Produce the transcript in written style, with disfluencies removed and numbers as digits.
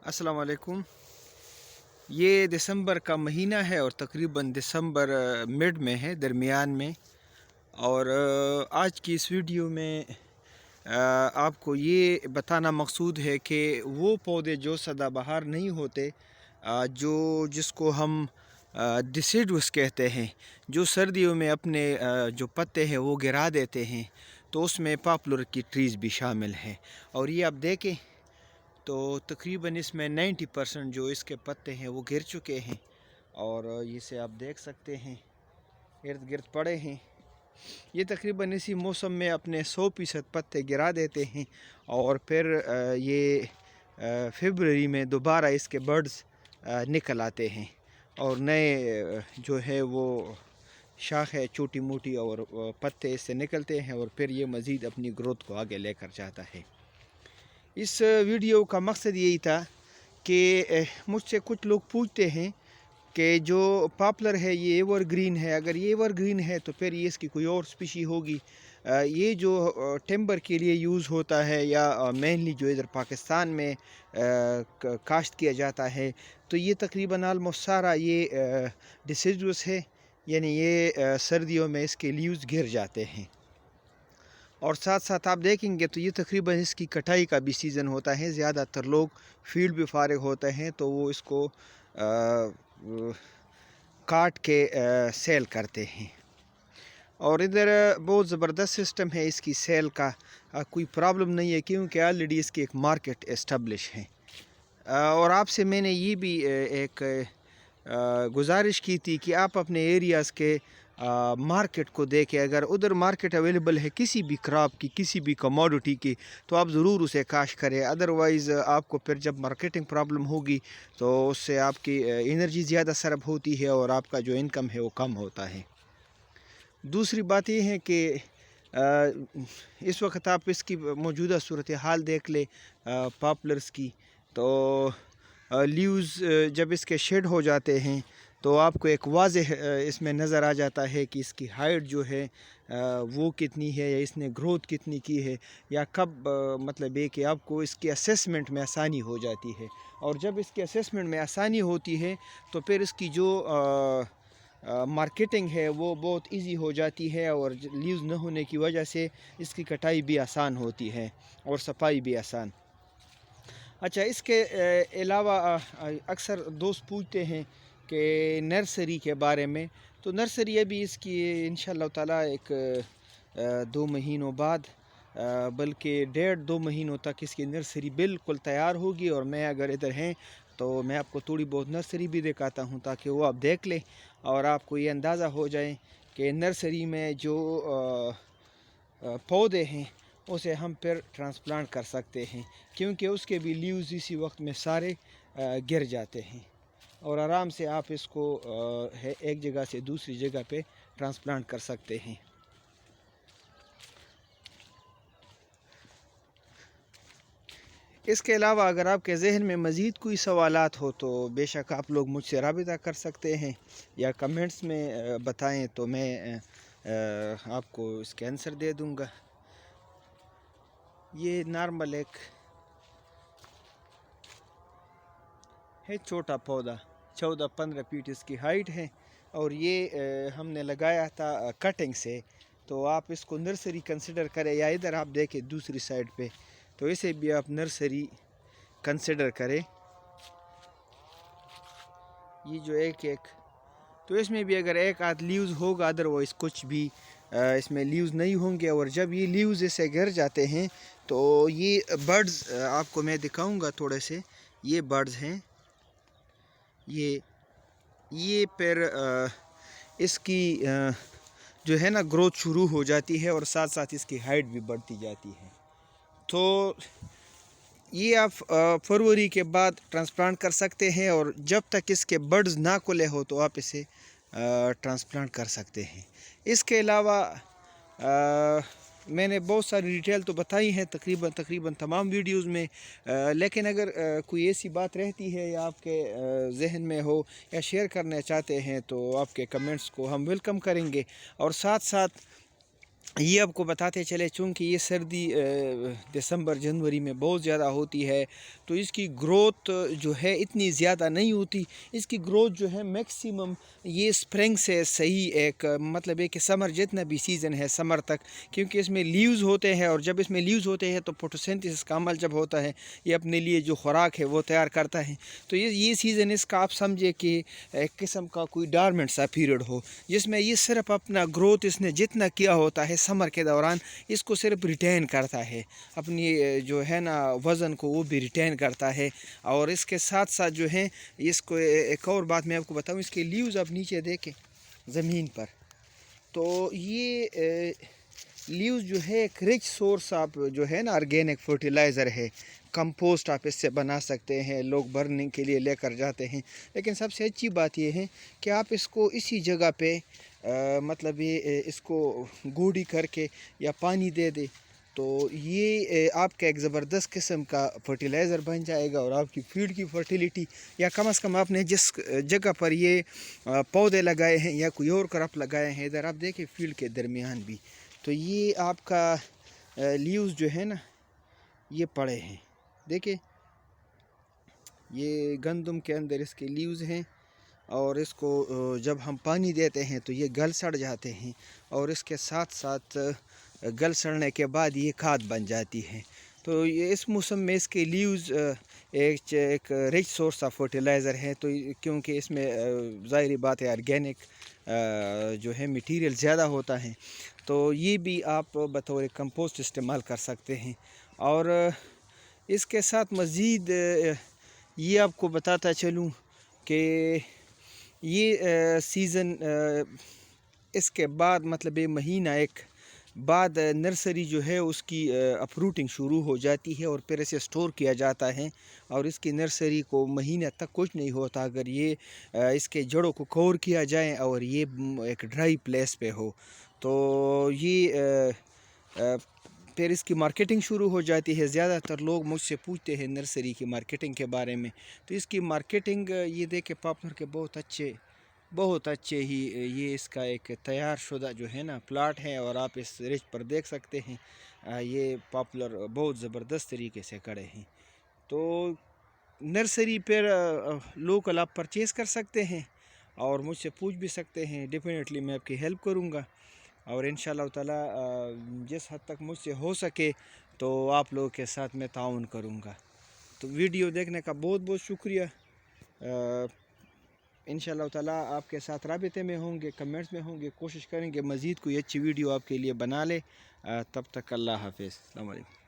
अस्सलाम वालेकुम। ये दिसंबर का महीना है और तकरीबन दिसंबर मिड में है, दरमियान में। और आज की इस वीडियो में आपको ये बताना मकसूद है कि वो पौधे जो सदाबहार नहीं होते, जिसको हम डिसिडुस कहते हैं, जो सर्दियों में अपने जो पत्ते हैं वो गिरा देते हैं, तो उसमें पॉपुलर की ट्रीज़ भी शामिल हैं। और ये आप देखें तो तकरीबन इसमें 90% जो इसके पत्ते हैं वो गिर चुके हैं। और इसे आप देख सकते हैं, इर्द गिर्द पड़े हैं। ये तकरीबन इसी मौसम में अपने 100% पत्ते गिरा देते हैं और फिर ये फरवरी में दोबारा इसके बर्ड्स निकल आते हैं और नए जो है वो शाख है छोटी मोटी और पत्ते इससे निकलते हैं और फिर ये मज़ीद अपनी ग्रोथ को आगे लेकर जाता है। इस वीडियो का मकसद यही था कि मुझसे कुछ लोग पूछते हैं कि जो पॉपुलर है ये एवरग्रीन है, अगर ये एवरग्रीन है तो फिर ये इसकी कोई और स्पीशी होगी। ये जो टिम्बर के लिए यूज़ होता है या मेनली जो इधर पाकिस्तान में काश्त किया जाता है, तो ये तकरीबन आलमोस्ट सारा ये डिसिडुअस है, यानी ये सर्दियों में इसके लीव्स गिर जाते हैं। और साथ साथ आप देखेंगे तो ये तकरीबन इसकी कटाई का भी सीज़न होता है। ज़्यादातर लोग फील्ड भी फारिग होते हैं तो वो इसको काट के सेल करते हैं। और इधर बहुत ज़बरदस्त सिस्टम है इसकी सेल का, कोई प्रॉब्लम नहीं है क्योंकि ऑलरेडी इसकी एक मार्केट इस्टब्लिश है। और आपसे मैंने ये भी एक गुजारिश की थी कि आप अपने एरियाज़ के मार्केट को देखें। अगर उधर मार्केट अवेलेबल है किसी भी क्रॉप की, किसी भी कमोडिटी की, तो आप ज़रूर उसे काश करें। अदरवाइज़ आपको फिर जब मार्केटिंग प्रॉब्लम होगी तो उससे आपकी एनर्जी ज़्यादा सरब होती है और आपका जो इनकम है वो कम होता है। दूसरी बात ये है कि इस वक्त आप इसकी मौजूदा सूरत हाल देख ले पॉपुलर्स की, तो लीव्स जब इसके शेड हो जाते हैं तो आपको एक वाज़ेह इसमें नज़र आ जाता है कि इसकी हाइट जो है वो कितनी है या इसने ग्रोथ कितनी की है या कब, मतलब ये कि आपको इसकी असेसमेंट में आसानी हो जाती है। और जब इसकी असेसमेंट में आसानी होती है तो फिर इसकी जो मार्केटिंग है वो बहुत इजी हो जाती है और लीव्स न होने की वजह से इसकी कटाई भी आसान होती है और सफाई भी आसान। अच्छा, इसके अलावा अक्सर दोस्त पूछते हैं कि नर्सरी के बारे में, तो नर्सरी अभी इसकी इंशाअल्लाह ताला एक 2 महीनों बाद, बल्कि 1.5-2 महीनों तक इसकी नर्सरी बिल्कुल तैयार होगी। और मैं अगर इधर हैं तो मैं आपको थोड़ी बहुत नर्सरी भी दिखाता हूँ ताकि वो आप देख लें और आपको ये अंदाज़ा हो जाए कि नर्सरी में जो पौधे हैं उसे हम फिर ट्रांसप्लांट कर सकते हैं, क्योंकि उसके भी लीव्स इसी वक्त में सारे गिर जाते हैं और आराम से आप इसको एक जगह से दूसरी जगह पे ट्रांसप्लांट कर सकते हैं। इसके अलावा अगर आपके जहन में मज़ीद कोई सवालात हो तो बेशक आप लोग मुझसे राबिता कर सकते हैं या कमेंट्स में बताएं तो मैं आपको इसके आंसर दे दूंगा। ये नॉर्मल एक है छोटा पौधा, 14-15 फीट इसकी हाइट है और ये हमने लगाया था कटिंग से। तो आप इसको नर्सरी कंसिडर करें या इधर आप देखें दूसरी साइड पे, तो इसे भी आप नर्सरी कंसिडर करें। ये जो एक तो इसमें भी अगर एक आध लीव्स होगा, अदरवाइज़ कुछ भी इसमें लीव्स नहीं होंगे। और जब ये लीव्स इसे गिर जाते हैं तो ये बर्ड्स आपको मैं दिखाऊंगा थोड़े से। ये बर्ड्स हैं, ये फिर इसकी जो है ना ग्रोथ शुरू हो जाती है और साथ साथ इसकी हाइट भी बढ़ती जाती है। तो ये आप फरवरी के बाद ट्रांसप्लांट कर सकते हैं और जब तक इसके बर्ड्स ना खुले हो तो आप इसे ट्रांसप्लांट कर सकते हैं। इसके अलावा मैंने बहुत सारी डिटेल तो बताई हैं तकरीबन तमाम वीडियोस में, लेकिन अगर कोई ऐसी बात रहती है या आपके जहन में हो या शेयर करना चाहते हैं तो आपके कमेंट्स को हम वेलकम करेंगे। और साथ साथ یہ آپ کو بتاتے چلے چونکہ یہ سردی دسمبر جنوری میں بہت زیادہ ہوتی ہے، تو اس کی گروتھ جو ہے اتنی زیادہ نہیں ہوتی. اس کی گروتھ جو ہے میکسیمم یہ سپرنگ سے صحیح ایک مطلب ہے کہ سمر جتنا بھی سیزن ہے سمر تک، کیونکہ اس میں لیوز ہوتے ہیں، اور جب اس میں لیوز ہوتے ہیں تو فوٹوسینتھسس کا عمل جب ہوتا ہے یہ اپنے لیے جو خوراک ہے وہ تیار کرتا ہے. تو یہ سیزن اس کا آپ سمجھے کہ ایک قسم کا کوئی ڈارمنٹ سا پیریڈ ہو، جس میں یہ صرف اپنا گروتھ اس نے جتنا کیا ہوتا ہے سمر کے دوران اس کو صرف ریٹین کرتا ہے، اپنی جو ہے نا وزن کو وہ بھی ریٹین کرتا ہے. اور اس کے ساتھ ساتھ جو ہے اس کو ایک اور بات میں آپ کو بتاؤں، اس کے لیوز آپ نیچے دیکھیں زمین پر، تو یہ لیوز جو ہے ایک رچ سورس آپ جو ہے نا آرگینک فرٹیلائزر ہے، کمپوسٹ آپ اس سے بنا سکتے ہیں، لوگ برننگ کے لیے لے کر جاتے ہیں. لیکن سب سے اچھی بات یہ ہے کہ آپ اس کو اسی جگہ پہ مطلب یہ اس کو گوڑی کر کے یا پانی دے دے تو یہ آپ کا ایک زبردست قسم کا فرٹیلائزر بن جائے گا، اور آپ کی فیلڈ کی فرٹیلیٹی، یا کم از کم آپ نے جس جگہ پر یہ پودے لگائے ہیں یا کوئی اور کراپ لگائے ہیں، ادھر آپ دیکھیں فیلڈ کے درمیان بھی، تو یہ آپ کا لیوز جو ہے نا یہ پڑے ہیں، دیکھیں یہ گندم کے اندر اس کے لیوز ہیں، اور اس کو جب ہم پانی دیتے ہیں تو یہ گل سڑ جاتے ہیں، اور اس کے ساتھ ساتھ گل سڑنے کے بعد یہ کھاد بن جاتی ہے. تو یہ اس موسم میں اس کے لیوز ایک رچ سورس آف فرٹیلائزر ہے، تو کیونکہ اس میں ظاہری بات ہے آرگینک جو ہے میٹیریل زیادہ ہوتا ہے، تو یہ بھی آپ بطور کمپوسٹ استعمال کر سکتے ہیں. اور اس کے ساتھ مزید یہ آپ کو بتاتا چلوں کہ یہ سیزن اس کے بعد مطلب یہ مہینہ ایک بعد نرسری جو ہے اس کی اپروٹنگ شروع ہو جاتی ہے، اور پھر اسے سٹور کیا جاتا ہے، اور اس کی نرسری کو مہینہ تک کچھ نہیں ہوتا اگر یہ اس کے جڑوں کو کور کیا جائے اور یہ ایک ڈرائی پلیس پہ ہو. تو یہ پھر اس کی مارکیٹنگ شروع ہو جاتی ہے. زیادہ تر لوگ مجھ سے پوچھتے ہیں نرسری کی مارکیٹنگ کے بارے میں، تو اس کی مارکیٹنگ یہ دیکھیں پاپلر کے بہت اچھے ہی یہ اس کا ایک تیار شدہ جو ہے نا پلاٹ ہے، اور آپ اس رچ پر دیکھ سکتے ہیں یہ پاپلر بہت زبردست طریقے سے کڑے ہیں. تو نرسری پر لوکل آپ پرچیز کر سکتے ہیں اور مجھ سے پوچھ بھی سکتے ہیں، ڈیفینیٹلی میں آپ کی ہیلپ کروں گا، اور انشاءاللہ تعالی جس حد تک مجھ سے ہو سکے تو آپ لوگوں کے ساتھ میں تعاون کروں گا. تو ویڈیو دیکھنے کا بہت بہت شکریہ. انشاءاللہ تعالی آپ کے ساتھ رابطے میں ہوں گے، کمنٹس میں ہوں گے، کوشش کریں گے مزید کوئی اچھی ویڈیو آپ کے لیے بنا لے. تب تک اللہ حافظ، السلام علیکم.